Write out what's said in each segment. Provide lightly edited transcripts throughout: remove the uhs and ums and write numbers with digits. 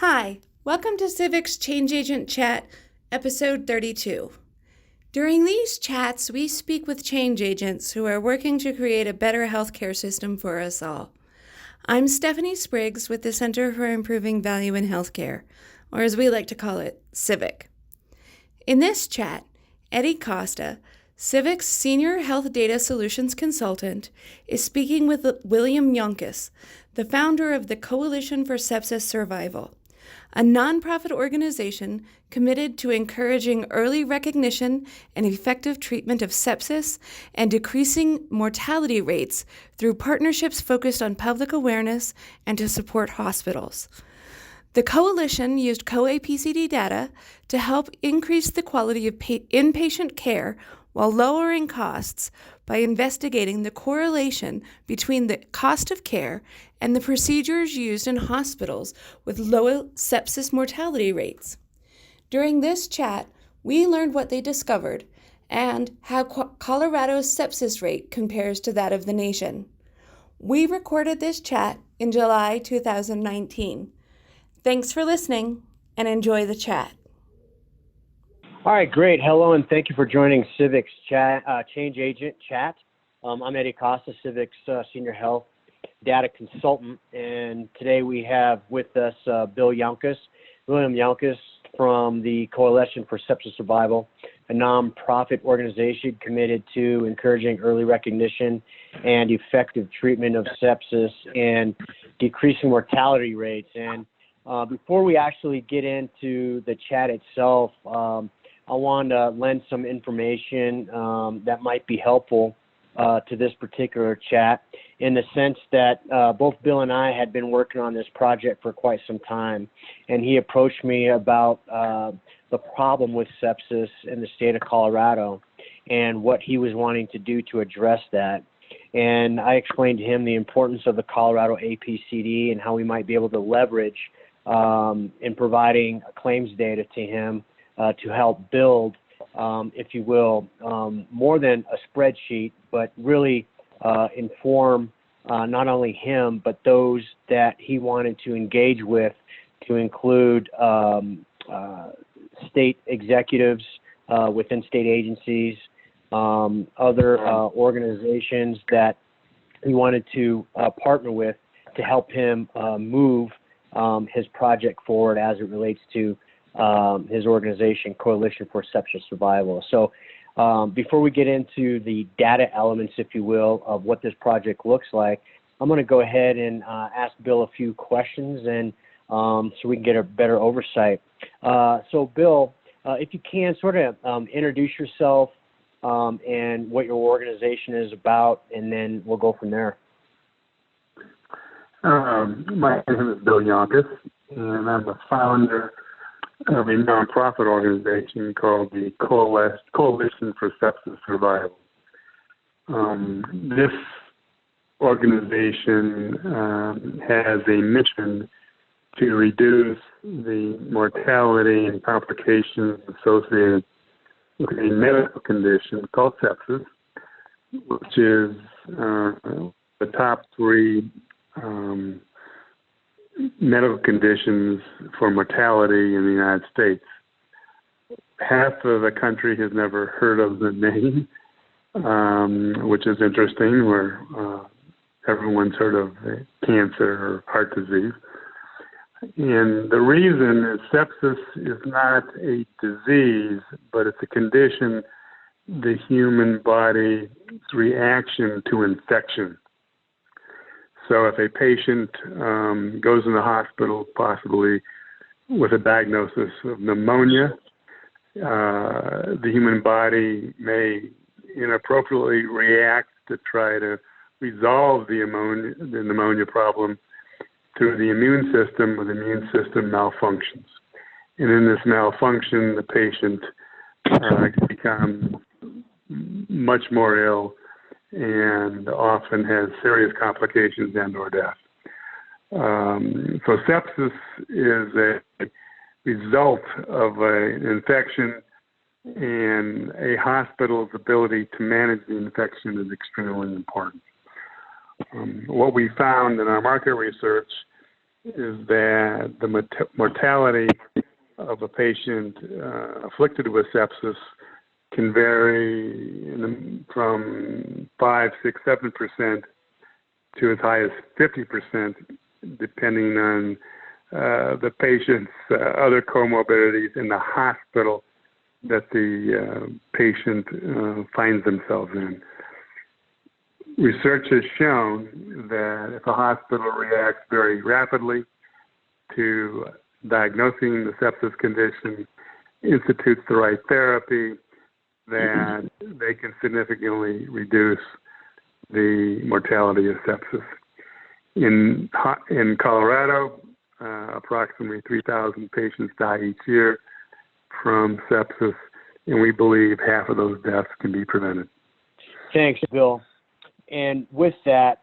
Hi, welcome to CIVHC Change Agent Chat, episode 32. During these chats, we speak with change agents who are working to create a better healthcare system for us all. I'm Stephanie Spriggs with the Center for Improving Value in Healthcare, or as we like to call it, CIVHC. In this chat, Eddy Costa, CIVHC's Senior Health Data Solutions Consultant, is speaking with William Younkes, the founder of the Coalition for Sepsis Survival, a nonprofit organization committed to encouraging early recognition and effective treatment of sepsis and decreasing mortality rates through partnerships focused on public awareness and to support hospitals. The coalition used CO APCD data to help increase the quality of inpatient care while lowering costs by investigating the correlation between the cost of care and the procedures used in hospitals with low sepsis mortality rates. During this chat, we learned what they discovered and how Colorado's sepsis rate compares to that of the nation. We recorded this chat in July 2019. Thanks for listening and enjoy the chat. All right, great. Hello, and thank you for joining CIVHC's Change Agent Chat. I'm Eddy Costa, CIVHC's Senior Health Data Consultant, and today we have with us William Younkes from the Coalition for Sepsis Survival, a nonprofit organization committed to encouraging early recognition and effective treatment of sepsis and decreasing mortality rates. And before we actually get into the chat itself, I want to lend some information that might be helpful to this particular chat, in the sense that both Bill and I had been working on this project for quite some time, and he approached me about the problem with sepsis in the state of Colorado and what he was wanting to do to address that. And I explained to him the importance of the Colorado APCD and how we might be able to leverage in providing claims data to him to help build, if you will, more than a spreadsheet, but really inform not only him, but those that he wanted to engage with, to include state executives within state agencies, other organizations that he wanted to partner with to help him move his project forward as it relates to his organization, Coalition for Sepsis Survival. So before we get into the data elements, if you will, of what this project looks like, I'm going to go ahead and ask Bill a few questions, and so we can get a better oversight. So Bill, if you can sort of introduce yourself and what your organization is about, and then we'll go from there. My name is Bill Younkes, and I'm the founder of a nonprofit organization called the Coalition for Sepsis Survival. This organization has a mission to reduce the mortality and complications associated with a medical condition called sepsis, which is the top three medical conditions for mortality in the United States. Half of the country has never heard of the name, which is interesting, where everyone's heard of cancer or heart disease. And the reason is sepsis is not a disease, but it's a condition, the human body's reaction to infection. So if a patient goes in the hospital, possibly with a diagnosis of pneumonia, the human body may inappropriately react to try to resolve the pneumonia problem through the immune system, when the immune system malfunctions. And in this malfunction, the patient can become much more ill and often has serious complications and or death. So sepsis is a result of an infection, and a hospital's ability to manage the infection is extremely important. What we found in our market research is that the mortality of a patient afflicted with sepsis can vary from 5, 6, 7% to as high as 50%, depending on the patient's other comorbidities in the hospital that the patient finds themselves in. Research has shown that if a hospital reacts very rapidly to diagnosing the sepsis condition, institutes the right therapy, that they can significantly reduce the mortality of sepsis. In Colorado, approximately 3,000 patients die each year from sepsis, and we believe half of those deaths can be prevented. Thanks, Bill. And with that,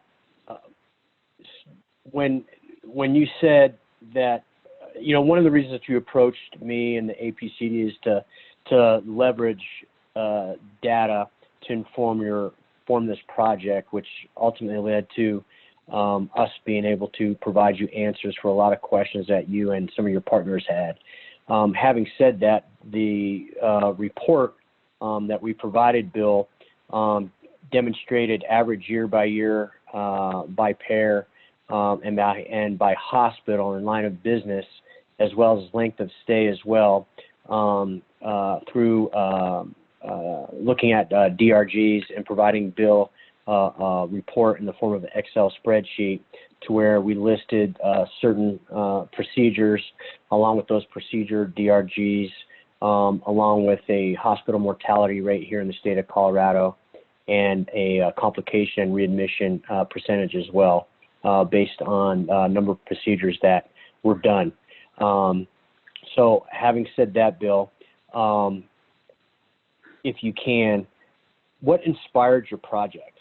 when you said that, one of the reasons that you approached me and the APCD is to leverage data to inform this project, which ultimately led to us being able to provide you answers for a lot of questions that you and some of your partners had. Having said that, the report that we provided, Bill, demonstrated average year by year, by pair, and by hospital and line of business, as well as length of stay as well, through looking at DRGs and providing Bill a report in the form of an Excel spreadsheet to where we listed certain procedures along with those procedure DRGs, along with a hospital mortality rate here in the state of Colorado, and a complication readmission percentage as well, based on number of procedures that were done. So having said that, Bill, if you can, what inspired your project?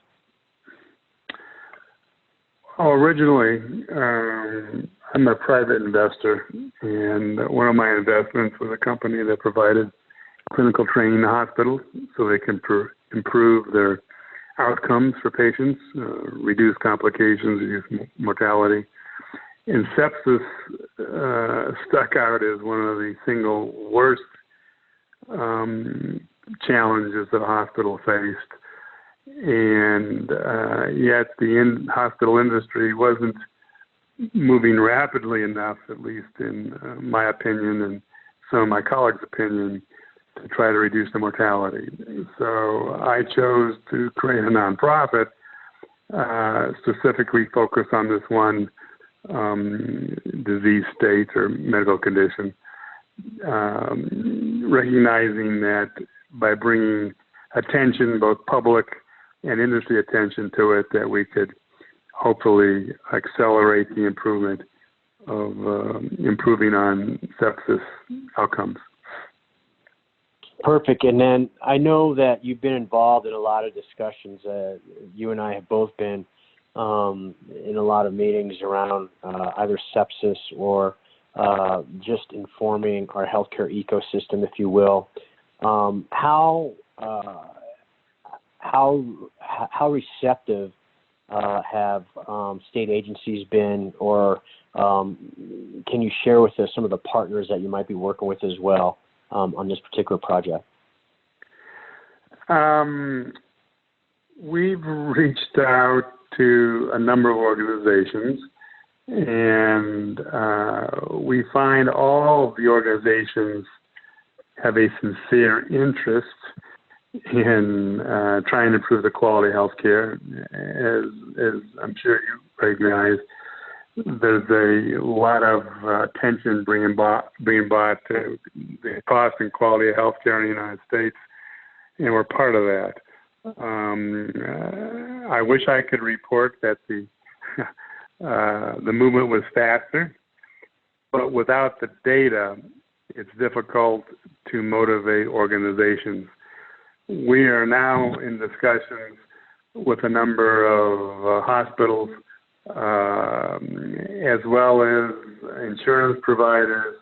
Originally, I'm a private investor, and one of my investments was a company that provided clinical training to hospitals so they can improve their outcomes for patients, reduce complications, reduce mortality. And sepsis stuck out as one of the single worst challenges that a hospital faced. And yet the hospital industry wasn't moving rapidly enough, at least in my opinion and some of my colleagues' opinion, to try to reduce the mortality. So I chose to create a nonprofit, specifically focused on this one disease state or medical condition, recognizing that by bringing attention, both public and industry attention to it, that we could hopefully accelerate the improvement of improving on sepsis outcomes. Perfect. And then I know that you've been involved in a lot of discussions. You and I have both been in a lot of meetings around either sepsis or just informing our healthcare ecosystem, if you will. How receptive have state agencies been, or can you share with us some of the partners that you might be working with as well on this particular project? We've reached out to a number of organizations, and we find all of the organizations have a sincere interest in trying to improve the quality of health care. As I'm sure you recognize, there's a lot of attention being brought to the cost and quality of health care in the United States, and we're part of that. I wish I could report that the movement was faster, but without the data, it's difficult to motivate organizations. We are now in discussions with a number of hospitals, as well as insurance providers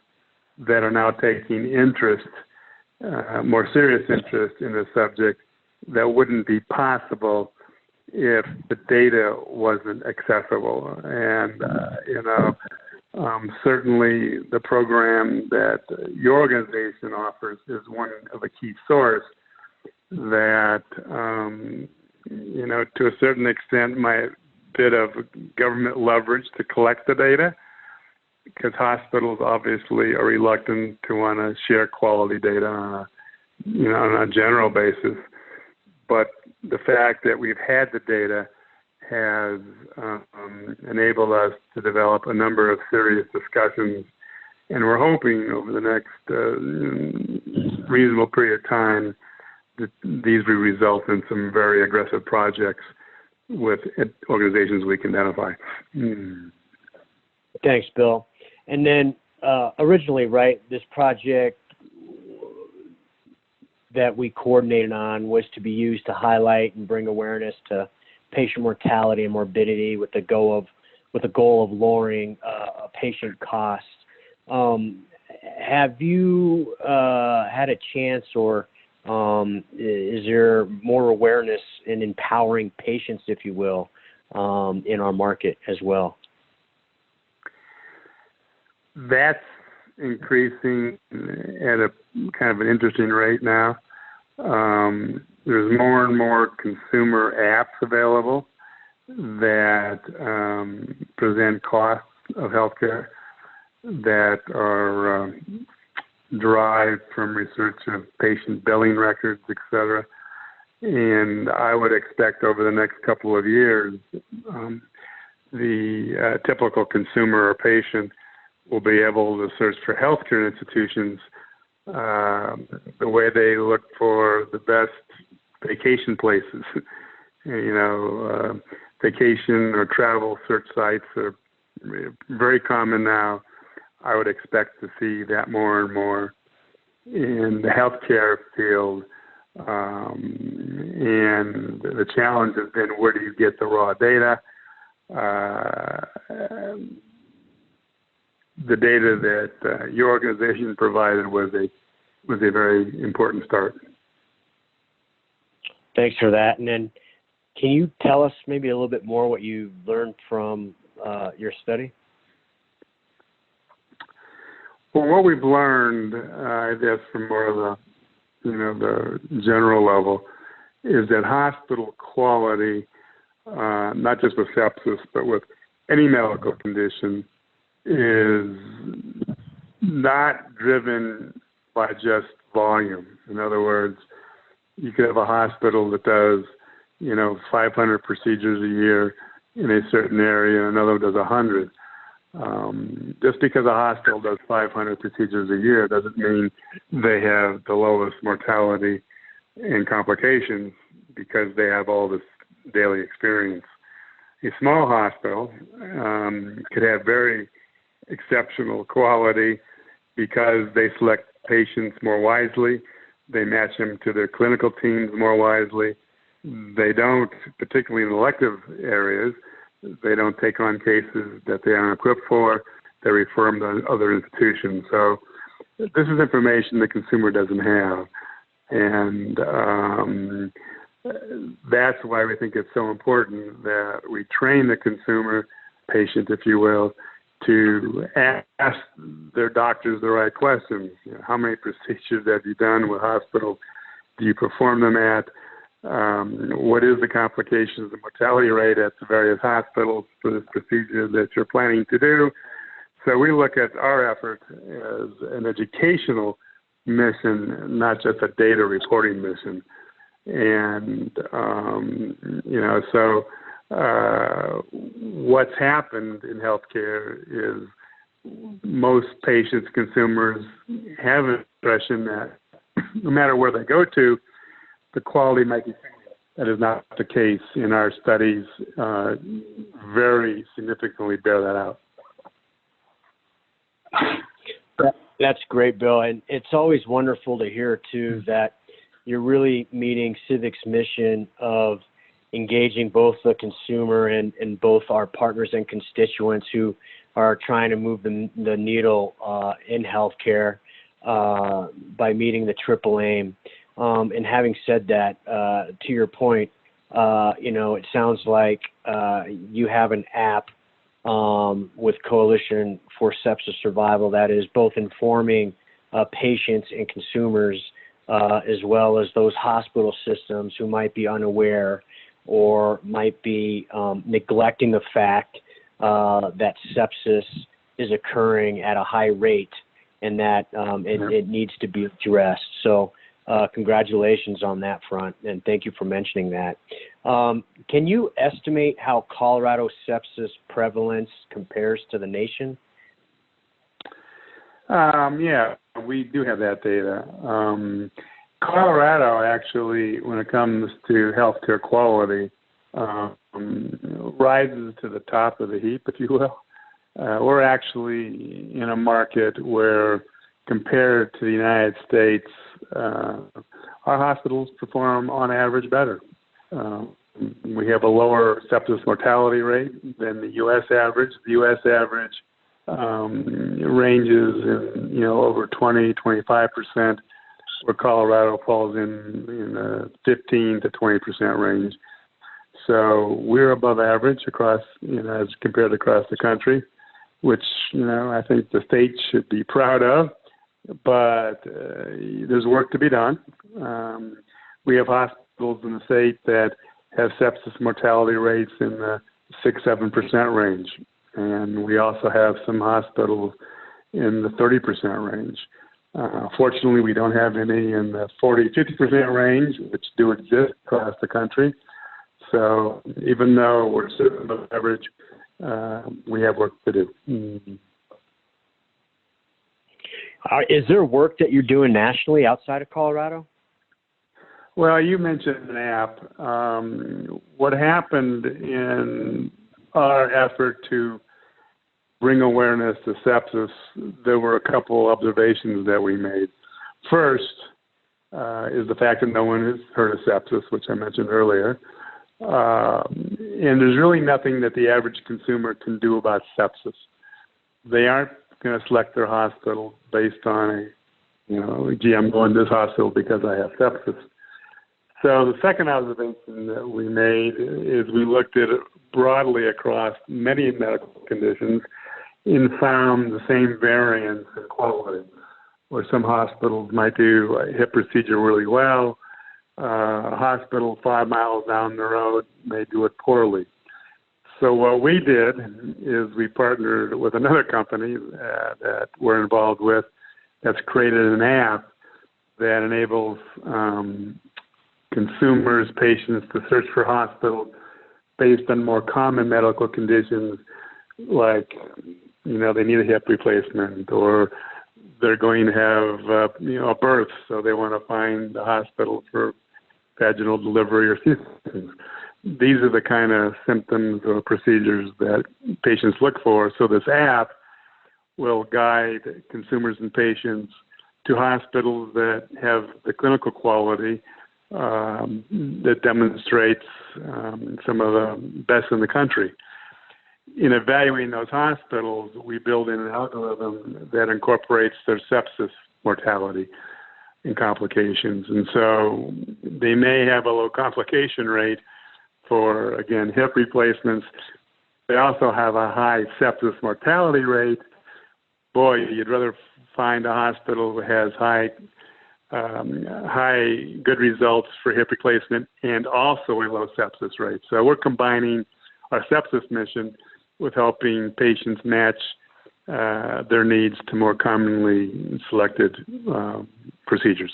that are now taking interest, more serious interest in the subject that wouldn't be possible if the data wasn't accessible. And, Certainly, the program that your organization offers is one of a key source that, to a certain extent, my bit of government leverage to collect the data, because hospitals obviously are reluctant to want to share quality data on a general basis. But the fact that we've had the data has enabled us to develop a number of serious discussions, and we're hoping over the next reasonable period of time that these will result in some very aggressive projects with organizations we can identify. Thanks, Bill. And then originally, right, this project that we coordinated on was to be used to highlight and bring awareness to patient mortality and morbidity with the goal of lowering patient costs. Have you had a chance, or is there more awareness in empowering patients, if you will, in our market as well? That's increasing at a kind of an interesting rate now. There's more and more consumer apps available that present costs of healthcare that are derived from research of patient billing records, et cetera. And I would expect over the next couple of years, the typical consumer or patient will be able to search for healthcare institutions the way they look for the best vacation places. Vacation or travel search sites are very common now. I would expect to see that more and more in the healthcare field. And the challenge has been, where do you get the raw data? The data that your organization provided was a very important start. Thanks for that. And then can you tell us maybe a little bit more what you learned from your study? Well, what we've learned, I guess, from more of the general level, is that hospital quality, not just with sepsis, but with any medical condition, is not driven by just volume. In other words, you could have a hospital that does, 500 procedures a year in a certain area, and another does 100. Just because a hospital does 500 procedures a year doesn't mean they have the lowest mortality and complications because they have all this daily experience. A small hospital could have very exceptional quality because they select patients more wisely, they match them to their clinical teams more wisely. They don't, particularly in elective areas, they don't take on cases that they aren't equipped for. They refer them to other institutions. So this is information the consumer doesn't have. And that's why we think it's so important that we train the consumer, patient, if you will, to ask their doctors the right questions. How many procedures have you done? What hospital do you perform them at? What is the complications and mortality rate at the various hospitals for this procedure that you're planning to do? So we look at our effort as an educational mission, not just a data reporting mission. And, what's happened in healthcare is most patients, consumers have an impression that no matter where they go to, the quality might be similar. That is not the case. In our studies, very significantly bear that out. That's great, Bill. And it's always wonderful to hear, too, that you're really meeting CIVHC's mission of engaging both the consumer and both our partners and constituents who are trying to move the needle in healthcare by meeting the triple aim. And having said that, to your point, it sounds like you have an app with Coalition for Sepsis Survival, that is both informing patients and consumers, as well as those hospital systems who might be unaware or might be neglecting the fact that sepsis is occurring at a high rate and that it needs to be addressed. So congratulations on that front, and thank you for mentioning that. Can you estimate how Colorado sepsis prevalence compares to the nation? Yeah, we do have that data. Colorado actually, when it comes to healthcare quality, rises to the top of the heap, if you will. We're actually in a market where, compared to the United States, our hospitals perform on average better. We have a lower sepsis mortality rate than the U.S. average. The U.S. average ranges in, over 20-25%, where Colorado falls in the 15 to 20% range. So we're above average across, as compared across the country, which, I think the state should be proud of. But there's work to be done. We have hospitals in the state that have sepsis mortality rates in the 6-7% range. And we also have some hospitals in the 30% range. Fortunately, we don't have any in the 40-50% range, which do exist across the country. So even though we're certainly above average, we have work to do. Mm-hmm. Is there work that you're doing nationally outside of Colorado? Well, you mentioned an app. What happened in our effort to bring awareness to sepsis, there were a couple observations that we made. First is the fact that no one has heard of sepsis, which I mentioned earlier. And there's really nothing that the average consumer can do about sepsis. They aren't going to select their hospital based on gee, I'm going to this hospital because I have sepsis. So the second observation that we made is we looked at it broadly across many medical conditions and found the same variance in quality, where some hospitals might do a hip procedure really well. A hospital 5 miles down the road may do it poorly. So what we did is we partnered with another company that we're involved with that's created an app that enables consumers, patients to search for hospitals based on more common medical conditions like, they need a hip replacement, or they're going to have, a birth, so they want to find the hospital for vaginal delivery or C-section. These are the kind of symptoms or procedures that patients look for. So this app will guide consumers and patients to hospitals that have the clinical quality that demonstrates some of the best in the country. In evaluating those hospitals, we build in an algorithm that incorporates their sepsis mortality and complications. And so they may have a low complication rate for, again, hip replacements. They also have a high sepsis mortality rate. Boy, you'd rather find a hospital that has high good results for hip replacement and also a low sepsis rate. So we're combining our sepsis mission with helping patients match their needs to more commonly selected procedures.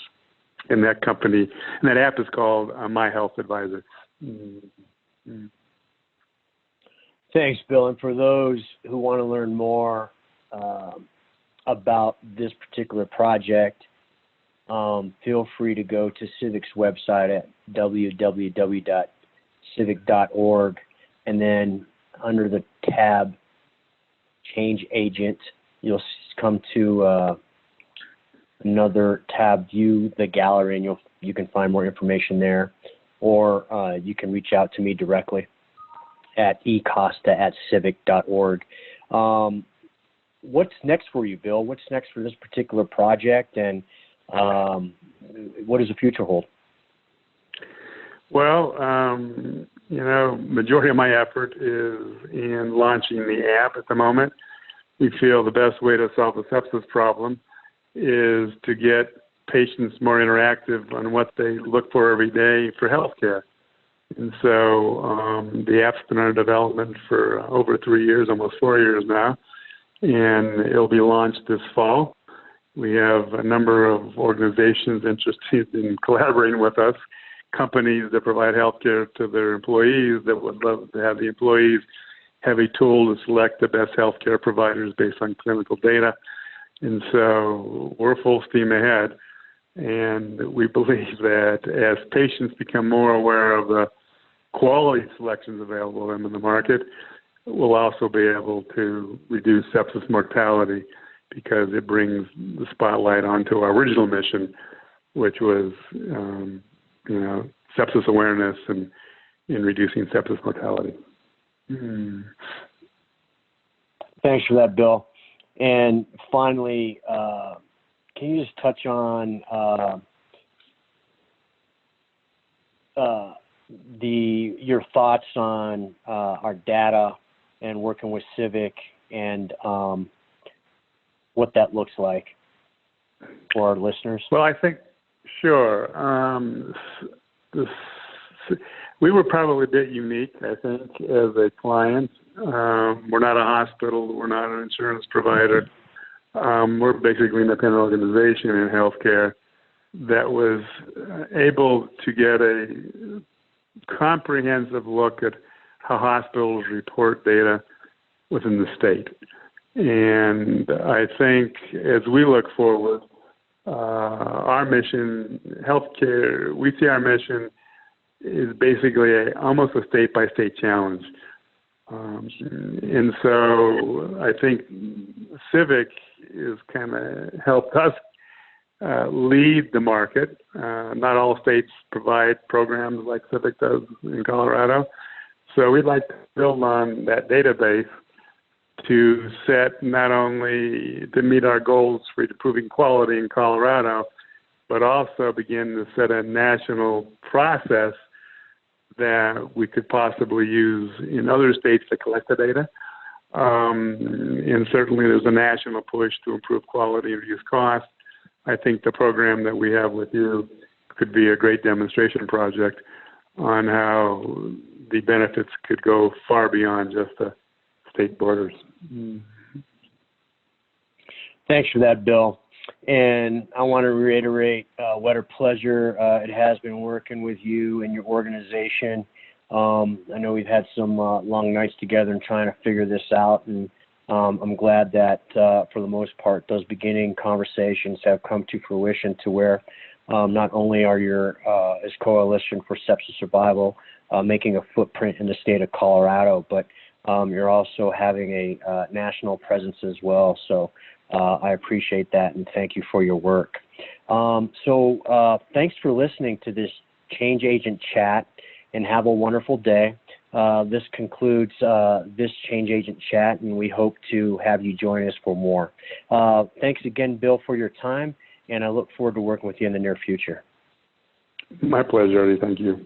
And that app is called My Health Advisor. Mm-hmm. Thanks, Bill. And for those who want to learn more about this particular project, feel free to go to CIVHC's website at www.civhc.org, and then under the tab Change Agent, you'll come to another tab, View the Gallery, and you can find more information there, or you can reach out to me directly at ecosta@civhc.org. What's next for you, Bill? What's next for this particular project, and what does the future hold? Well, majority of my effort is in launching the app at the moment. We feel the best way to solve the sepsis problem is to get patients more interactive on what they look for every day for healthcare. And so the app's been under development for over 3 years, almost 4 years now, and it'll be launched this fall. We have a number of organizations interested in collaborating with us, companies that provide healthcare to their employees that would love to have the employees have a tool to select the best healthcare providers based on clinical data. And so we're full steam ahead. And we believe that as patients become more aware of the quality selections available to them in the market, we'll also be able to reduce sepsis mortality because it brings the spotlight onto our original mission, which was, sepsis awareness and in reducing sepsis mortality. Thanks for that, Bill. And finally, can you just touch on your thoughts on our data and working with Civic and what that looks like for our listeners? Well, I think, sure. We were probably a bit unique, I think, as a client. We're not a hospital. We're not an insurance provider. We're basically an independent organization in healthcare that was able to get a comprehensive look at how hospitals report data within the state. And I think as we look forward, our mission, healthcare, we see our mission is basically almost a state-by-state challenge. And so I think Civic is kind of helped us lead the market. Not all states provide programs like Civic does in Colorado. So we'd like to build on that database to set not only to meet our goals for improving quality in Colorado, but also begin to set a national process that we could possibly use in other states to collect the data. And certainly there's a national push to improve quality and reduce cost. I think the program that we have with you could be a great demonstration project on how the benefits could go far beyond just the state borders. Thanks for that, Bill. And I want to reiterate what a pleasure it has been working with you and your organization. I know we've had some long nights together and trying to figure this out, and I'm glad that for the most part those beginning conversations have come to fruition to where not only are you as Coalition for Sepsis Survival making a footprint in the state of Colorado, but you're also having a national presence as well. So I appreciate that, and thank you for your work. So thanks for listening to this Change Agent Chat, and have a wonderful day. This concludes this Change Agent Chat, and we hope to have you join us for more. Thanks again, Bill, for your time, and I look forward to working with you in the near future. My pleasure, Eddy. Thank you.